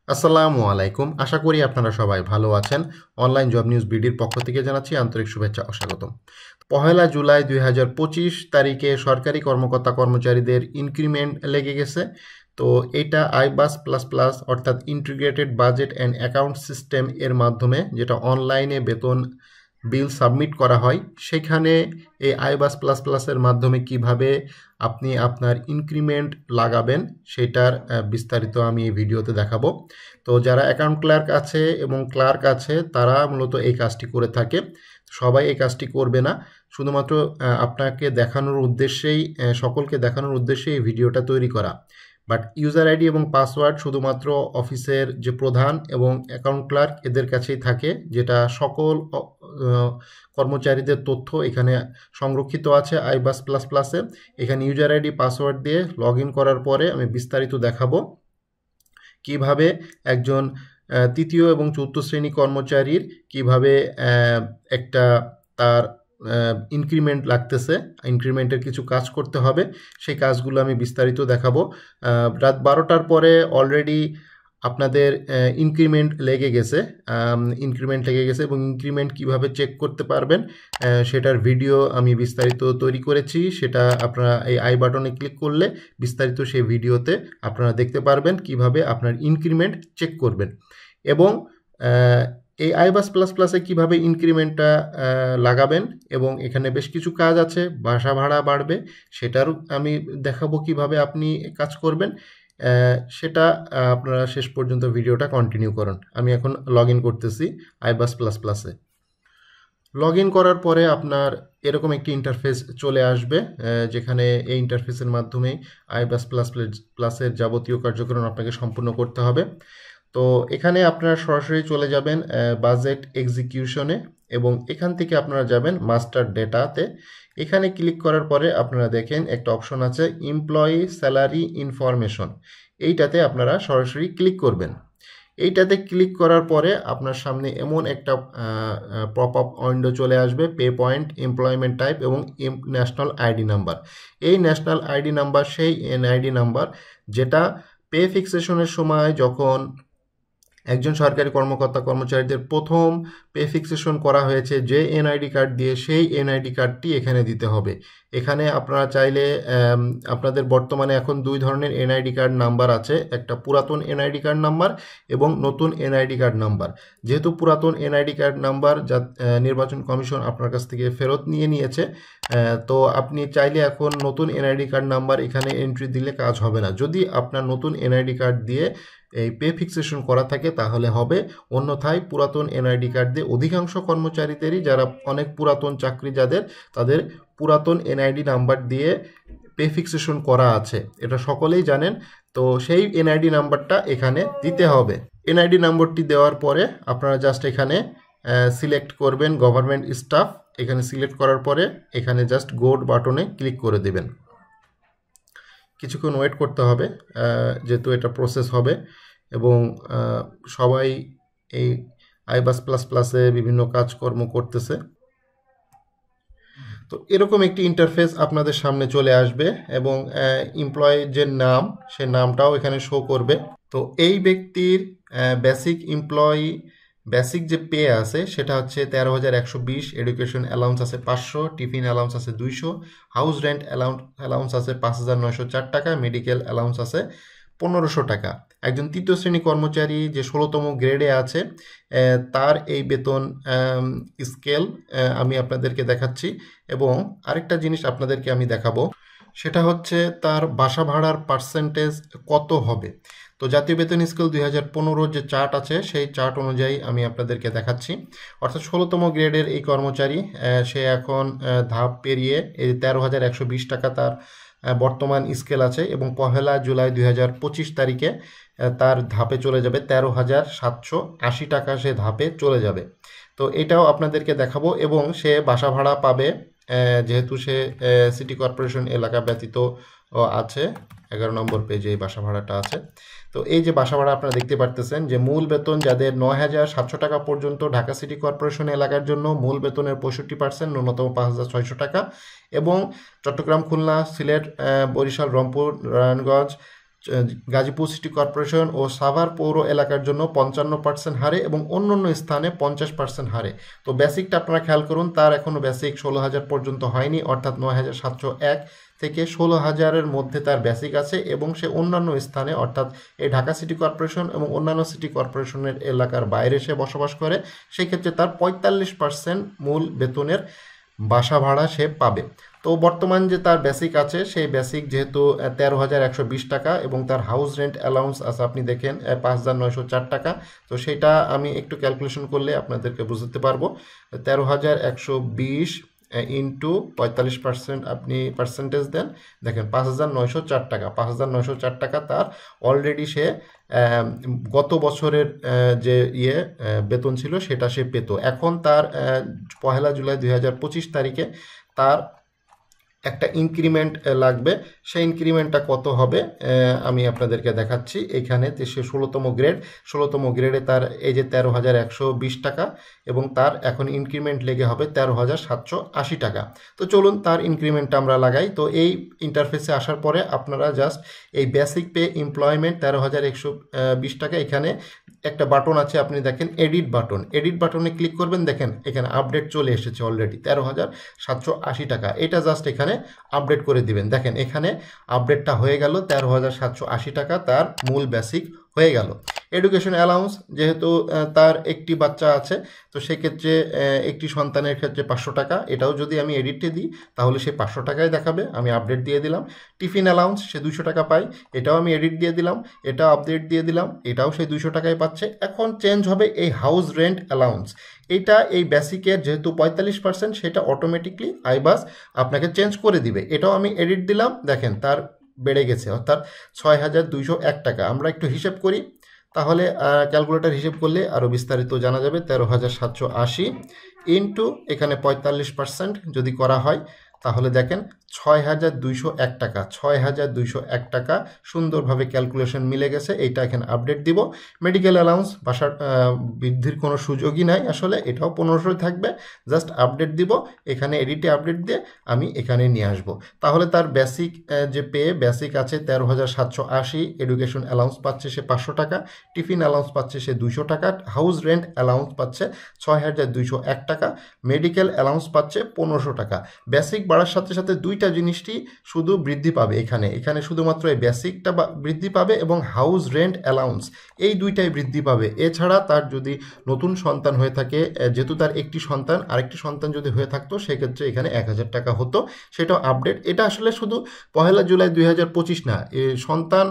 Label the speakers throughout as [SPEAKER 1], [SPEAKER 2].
[SPEAKER 1] আসসালামু আলাইকুম। আশা করি আপনারা সবাই ভালো আছেন। অনলাইন জব নিউজ বিডির পক্ষ থেকে জানাচ্ছি আন্তরিক শুভেচ্ছা ও স্বাগতম। পহেলা জুলাই ২০২৫ তারিখে সরকারি কর্মকর্তা কর্মচারীদের ইনক্রিমেন্ট লেগে গেছে। তো এটা আইবাস প্লাস প্লাস অর্থাৎ integrated budget and account system এর মাধ্যমে, যেটা অনলাইনে বেতন বিল সাবমিট করা হয়, সেখানে এই আইবাস প্লাস প্লাসের মাধ্যমে কিভাবে আপনি আপনার ইনক্রিমেন্ট লাগাবেন সেটার বিস্তারিত আমি এই ভিডিওতে দেখাবো। তো যারা অ্যাকাউন্ট ক্লার্ক আছে এবং ক্লার্ক আছে তারা মূলত এই কাজটি করে থাকে। সবাই এই কাজটি করবে না, শুধুমাত্র আপনাকে দেখানোর উদ্দেশ্যেই, সকলকে দেখানোর উদ্দেশ্যেই এই ভিডিওটা তৈরি করা। বাট ইউজার আইডি এবং পাসওয়ার্ড শুধুমাত্র অফিসের যে প্রধান এবং অ্যাকাউন্ট ক্লার্ক এদের কাছেই থাকে, যেটা সকল কর্মচারীদের তথ্য এখানে সংরক্ষিত আছে আইবাস প্লাস প্লাসে। এখানে ইউজার আইডি পাসওয়ার্ড দিয়ে লগ ইন করার পরে আমি বিস্তারিত দেখাবো কিভাবে একজন তৃতীয় এবং চতুর্থ শ্রেণী কর্মচারীর কিভাবে একটা তার ইনক্রিমেন্ট লাগতেছে, ইনক্রিমেন্টের কিছু কাজ করতে হবে, সেই কাজগুলো আমি বিস্তারিত দেখাবো। রাত 12টার পরে অলরেডি আপনাদের ইনক্রিমেন্ট লেগে গেছে, এবং ইনক্রিমেন্ট কিভাবে চেক করতে পারবেন সেটার ভিডিও আমি বিস্তারিত তৈরি করেছি। সেটা আপনারা এই আই বাটনে ক্লিক করলে বিস্তারিত সেই ভিডিওতে আপনারা দেখতে পারবেন কিভাবে আপনার ইনক্রিমেন্ট চেক করবেন। এবং এই আইবাস প্লাস প্লাসে কীভাবে ইনক্রিমেন্টটা লাগাবেন, এবং এখানে বেশ কিছু কাজ আছে, বাসা ভাড়া বাড়বে সেটারও আমি দেখাবো কিভাবে আপনি কাজ করবেন। সেটা আপনারা শেষ পর্যন্ত ভিডিওটা কন্টিনিউ করুন। আমি এখন লগ ইন করতেছি আইবাস প্লাস প্লাসে। লগ ইন করার পরে আপনার এরকম একটি ইন্টারফেস চলে আসবে, যেখানে এই ইন্টারফেসের মাধ্যমে আইবাস প্লাস প্লাসের যাবতীয় কার্যক্রম আপনাকে সম্পূর্ণ করতে হবে। তো এখানে আপনারা সরাসরি চলে যাবেন বাজেট এক্সিকিউশনে, এবং এখান থেকে আপনারা যাবেন মাস্টার ডেটাতে। এখানে ক্লিক করার পরে আপনারা দেখেন একটা অপশন আছে এমপ্লয়ি স্যালারি ইনফরমেশন, এইটাতে আপনারা সরাসরি ক্লিক করবেন। এইটাতে ক্লিক করার পরে আপনার সামনে এমন একটা পপ আপ উইন্ডো চলে আসবে, পে পয়েন্ট, এমপ্লয়মেন্ট টাইপ এবং ন্যাশনাল আইডি নাম্বার। এই ন্যাশনাল আইডি নাম্বার সেই এনআইডি নাম্বার যেটা পে ফিক্সেশনের সময় যখন একজন সরকারি কর্মকর্তা কর্মচারীদের প্রথম পে ফিক্সেশন করা হয়েছে যে এনআইডি কার্ড দিয়ে, সেই এনআইডি কার্ডটি এখানে দিতে হবে। এখানে আপনারা চাইলে আপনাদের বর্তমানে এখন দুই ধরনের এনআইডি কার্ড নাম্বার আছে, একটা পুরাতন এনআইডি কার্ড নাম্বার এবং নতুন এনআইডি কার্ড নাম্বার। যেহেতু পুরাতন এনআইডি কার্ড নাম্বার যা নির্বাচন কমিশন আপনার কাছ থেকে ফেরত নিয়েছে, তো আপনি চাইলে এখন নতুন এনআইডি কার্ড নাম্বার এখানে এন্ট্রি দিলে কাজ হবে না। যদি আপনার নতুন এনআইডি কার্ড দিয়ে এই পে ফিক্সেশন করা থাকে তাহলে হবে, অন্যথায় পুরাতন এনআইডি কার্ড দিয়ে অধিকাংশ কর্মচারীদেরই, যারা অনেক পুরাতন চাকরি যাদের, তাদের পুরাতন এনআইডি নাম্বার দিয়ে পে ফিক্সেশন করা আছে, এটা সকলেই জানেন। তো সেই এনআইডি নাম্বারটা এখানে দিতে হবে। এনআইডি নম্বরটি দেওয়ার পরে আপনারা জাস্ট এখানে সিলেক্ট করবেন গভর্নমেন্ট স্টাফ। এখানে সিলেক্ট করার পরে এখানে জাস্ট গো বাটনে ক্লিক করে দেবেন। কিছুক্ষণ ওয়েট করতে হবে, যেহেতু এটা প্রসেস হবে, এবং সবাই এই আইবাস প্লাস প্লাসে বিভিন্ন কাজকর্ম করতেছে। তো এরকম একটি ইন্টারফেস আপনাদের সামনে চলে আসবে, এবং এমপ্লয়ের যে নাম, সে নামটাও এখানে শো করবে। তো এই ব্যক্তির বেসিক যে পে আছে সেটা হচ্ছে 13,120, এডুকেশন অ্যালাউন্স আছে 500, টিফিন অ্যালাউন্স আছে 200, হাউস রেন্ট অ্যালাউন্স আছে 5,904 টাকা, মেডিকেল অ্যালাউন্স আছে 1,500 টাকা। একজন তৃতীয় শ্রেণী কর্মচারী যে 16তম গ্রেডে আছে, তার এই বেতন স্কেল আমি আপনাদেরকে দেখাচ্ছি। এবং আরেকটা জিনিস আপনাদেরকে আমি দেখাবো, সেটা হচ্ছে তার বাসা ভাড়ার পার্সেন্টেজ কত হবে। তো জাতীয় বেতন স্কেল 2015 যে চার্ট আছে, সেই চার্ট অনুযায়ী আমি আপনাদেরকে দেখাচ্ছি। অর্থাৎ 16তম গ্রেডের এই কর্মচারী, সে এখন ধাপ পেরিয়ে এই 13,120 টাকা তার বর্তমান স্কেল আছে, এবং পহেলা জুলাই 2025 তারিখে তার ধাপে চলে যাবে 13,780 টাকা, সে ধাপে চলে যাবে। তো এটাও আপনাদেরকে দেখাবো। এবং সে বাসা ভাড়া পাবে, যেহেতু সে সিটি কর্পোরেশন এলাকা ব্যতীত আছে, 11 নম্বর পেজে এই বাসা ভাড়াটা আছে। তো এই যে বাসা ভাড়া আপনারা দেখতে পারতেছেন যে মূল বেতন যাদের 9,700 টাকা পর্যন্ত, ঢাকা সিটি কর্পোরেশন এলাকার জন্য মূল বেতনের 65%, ন্যূনতম 5,600 টাকা। এবং চট্টগ্রাম, খুলনা, সিলেট, বরিশাল, রংপুর, নারায়ণগঞ্জ, গাজীপুর সিটি কর্পোরেশন ও সাভার পৌর এলাকার জন্য 55% হারে এবং অন্যান্য স্থানে 50% হারে। তো বেসিকটা আপনারা খেয়াল করুন, তার এখনও বেসিক 16,000 পর্যন্ত হয়নি, অর্থাৎ 9,701 থেকে 16,000-এর মধ্যে তার বেসিক আছে এবং সে অন্যান্য স্থানে অর্থাৎ এই ঢাকা সিটি কর্পোরেশন এবং অন্যান্য সিটি কর্পোরেশনের এলাকার বাইরে সে বসবাস করে, সেক্ষেত্রে তার 45% মূল বেতনের বাসা ভাড়া সে পাবে। তো বর্তমান যে তার বেসিক আছে সেই বেসিক যেহেতু 13,120 টাকা এবং তার হাউস রেন্ট অ্যালাউন্স আছে আপনি দেখেন 5,904 টাকা। তো সেটা আমি একটু ক্যালকুলেশন করলে আপনাদেরকে বুঝতে পারবো। 13,120 ইন্টু 45% আপনি পার্সেন্টেজ দেন, দেখেন 5,904 টাকা। 5,904 টাকা তার অলরেডি সে গত বছরের যে বেতন ছিল সেটা সে পেত। এখন তার 1 জুলাই 2025 তারিখে তার একটা ইনক্রিমেন্ট লাগবে। সেই ইনক্রিমেন্টটা কত হবে আমি আপনাদেরকে দেখাচ্ছি। এখানে সে 16তম গ্রেডে তার এই যে 13,120 টাকা এবং তার এখন ইনক্রিমেন্ট লেগে হবে 13,780 টাকা। তো চলুন তার ইনক্রিমেন্টটা আমরা লাগাই। তো এই ইন্টারফেসে আসার পরে আপনারা জাস্ট এই বেসিক পে এমপ্লয়মেন্ট 13,120 টাকা, এখানে একটা বাটন আছে আপনি দেখেন এডিট বাটনে ক্লিক করবেন, দেখেন এখানে আপডেট চলে এসেছে অলরেডি 13,780 টাকা। এটা জাস্ট এখানে আপডেট করে দিবেন। দেখেন এখানে আপডেটটা হয়ে গেল, 13,780 টাকা তার মূল বেসিক হয়ে গেল। এডুকেশন অ্যালাউন্স যেহেতু তার একটি বাচ্চা আছে, তো সেক্ষেত্রে একটি সন্তানের ক্ষেত্রে 500 টাকা, এটাও যদি আমি এডিটে দিই তাহলে সে 500 টাকায় দেখাবে, আমি আপডেট দিয়ে দিলাম। টিফিন অ্যালাউন্স সে 200 টাকা পায়, এটাও আমি এডিট দিয়ে দিলাম, এটা আপডেট দিয়ে দিলাম, এটাও সে 200 টাকায় পাচ্ছে। এখন চেঞ্জ হবে এই হাউস রেন্ট অ্যালাউন্স, এটা এই বেসিকের যেহেতু 45% সেটা অটোমেটিকলি আইবাস আপনাকে চেঞ্জ করে দিবে। এটাও আমি এডিট দিলাম, দেখেন তার বেড়ে গেছে, অর্থাৎ 6,201 টাকা। আমরা একটু হিসেব করি, তাহলে ক্যালকুলেটর হিসেব করলে আরও বিস্তারিত জানা যাবে। 13,780 ইন্টু এখানে 45% যদি করা হয় তাহলে দেখেন 6,201 টাকা। 6,201 টাকা সুন্দরভাবে ক্যালকুলেশন মিলে গেছে। এইটা এখানে আপডেট দিব। মেডিকেল অ্যালাউন্স বাসার বৃদ্ধির কোনো সুযোগই নাই আসলে, এটাও 1500 থাকবে, জাস্ট আপডেট দিব। এখানে এডিটে আপডেট দিয়ে আমি এখানে নিয়ে আসব। তাহলে তার বেসিক যে বেসিক আছে 13,780, এডুকেশন অ্যালাউন্স পাচ্ছে সে 500 টাকা, টিফিন অ্যালাউন্স পাচ্ছে সে 200 টাকা, হাউস রেন্ট অ্যালাউন্স পাচ্ছে 6,201 টাকা, মেডিকেল অ্যালাউন্স পাচ্ছে 1500 টাকা। বেসিক বাড়ার সাথে সাথে দুইটা জিনিসটি শুধু বৃদ্ধি পাবে, এখানে শুধুমাত্র এই বেসিকটা বৃদ্ধি পাবে এবং হাউস রেন্ট অ্যালাউন্স এই দুইটাই বৃদ্ধি পাবে। এছাড়া তার যদি নতুন সন্তান হয়ে থাকে, যেহেতু তার একটি সন্তান, আরেকটি সন্তান যদি হয়ে থাকতো সেক্ষেত্রে এখানে 1,000 টাকা হতো, সেটাও আপডেট। এটা আসলে শুধু 1 জুলাই 2025 না, সন্তান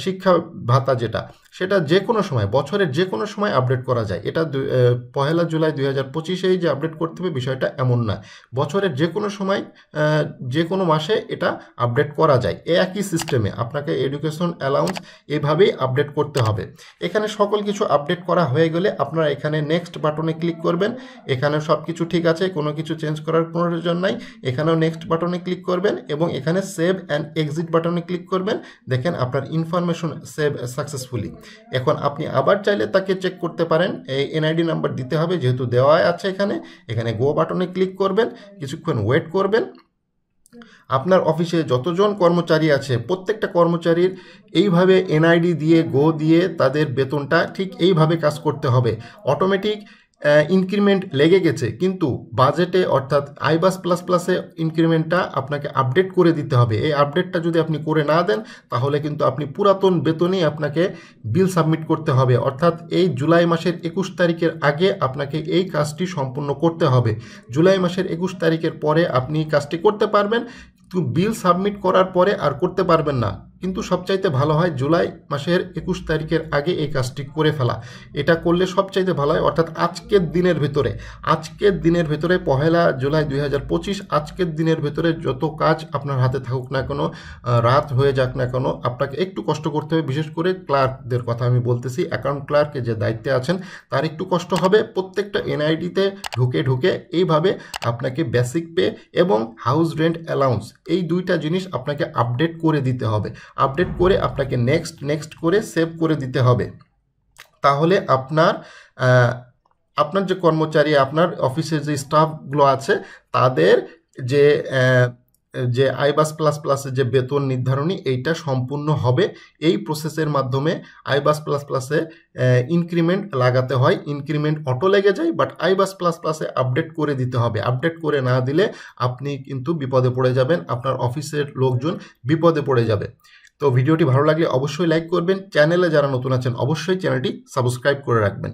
[SPEAKER 1] শিক্ষা ভাতা যেটা, সেটা যে কোনো সময়, বছরের যে কোনো সময় আপডেট করা যায়। এটা 1 জুলাই 2025-এই যে আপডেট করতে হবে বিষয়টা এমন না, বছরের যে কোনো সময় যে কোনো মাসে এটা আপডেট করা যায়। একই সিস্টেমে আপনাকে এডুকেশন অ্যালাউন্স এভাবেই আপডেট করতে হবে। এখানে সকল কিছু আপডেট করা হয়ে গেলে আপনারা এখানে নেক্সট বাটনে ক্লিক করবেন। এখানে সব কিছু ঠিক আছে, কোনো কিছু চেঞ্জ করার প্রয়োজন নাই। এখানেও নেক্সট বাটনে ক্লিক করবেন এবং এখানে সেভ অ্যান্ড এক্সিট বাটনে ক্লিক করবেন। দেখেন আপনার ইনফরমেশন সেভ সাকসেসফুলি। এখন আপনি আবার চাইলে তাকে চেক করতে পারেন, এই এনআইডি নাম্বার দিতে হবে যেহেতু দেওয়া আছে। এখানে গো বাটনে ক্লিক করবেন, কিছুক্ষণ ওয়েট করবেন। আপনার অফিসে যতজন কর্মচারী আছে প্রত্যেকটা কর্মচারীর এইভাবে এনআইডি দিয়ে গো দিয়ে তাদের বেতনটা ঠিক এইভাবে কাজ করতে হবে। অটোমেটিক ইনক্রিমেন্ট লেগে গেছে, কিন্তু বাজেটে অর্থাৎ আইবাস প্লাস প্লাসে ইনক্রিমেন্টটা আপনাকে আপডেট করে দিতে হবে। এই আপডেটটা যদি আপনি করে না দেন তাহলে কিন্তু আপনি পুরাতন বেতনেই আপনাকে বিল সাবমিট করতে হবে। অর্থাৎ এই জুলাই মাসের 21 তারিখের আগে আপনাকে এই কাজটি সম্পূর্ণ করতে হবে। জুলাই মাসের 21 তারিখের পরে আপনি কাজটি করতে পারবেন, কিন্তু বিল সাবমিট করার পরে আর করতে পারবেন না। কিন্তু সবচাইতে ভালো হয় জুলাই মাসের 21 তারিখের আগে এই কাজটি করে ফেলা। এটা করলে সবচাইতে ভালো হয়, অর্থাৎ আজকের দিনের ভেতরে 1 জুলাই 2025 আজকের দিনের ভেতরে যত কাজ আপনার হাতে থাকুক না কেন, রাত হয়ে যাক না কেন, আপনাকে একটু কষ্ট করতে হবে। বিশেষ করে ক্লার্কদের কথা আমি বলতেছি, অ্যাকাউন্ট ক্লার্কে যে দায়িত্বে আছেন তার একটু কষ্ট হবে। প্রত্যেকটা এনআইডিতে ঢুকে এইভাবে আপনাকে বেসিক পে এবং হাউস রেন্ট অ্যালাউন্স এই দুইটা জিনিস আপনাকে আপডেট করে দিতে হবে। আপডেট করে আপনাকে নেক্সট করে সেভ করে দিতে হবে। তাহলে আপনার যে কর্মচারী, আপনার অফিসের যে স্টাফগুলো আছে তাদের যে যে আইবাস প্লাস প্লাসের যে বেতন নির্ধারণী এইটা সম্পূর্ণ হবে। এই প্রসেসের মাধ্যমে আইবাস প্লাস প্লাসে ইনক্রিমেন্ট লাগাতে হয়। ইনক্রিমেন্ট অটো লেগে যায়, বাট আইবাস প্লাস প্লাসে আপডেট করে দিতে হবে। আপডেট করে না দিলে আপনি কিন্তু বিপদে পড়ে যাবেন, আপনার অফিসের লোকজন বিপদে পড়ে যাবে। তো ভিডিওটি ভালো লাগলে অবশ্যই লাইক করবেন, চ্যানেলে যারা নতুন আছেন অবশ্যই চ্যানেলটি সাবস্ক্রাইব করে রাখবেন।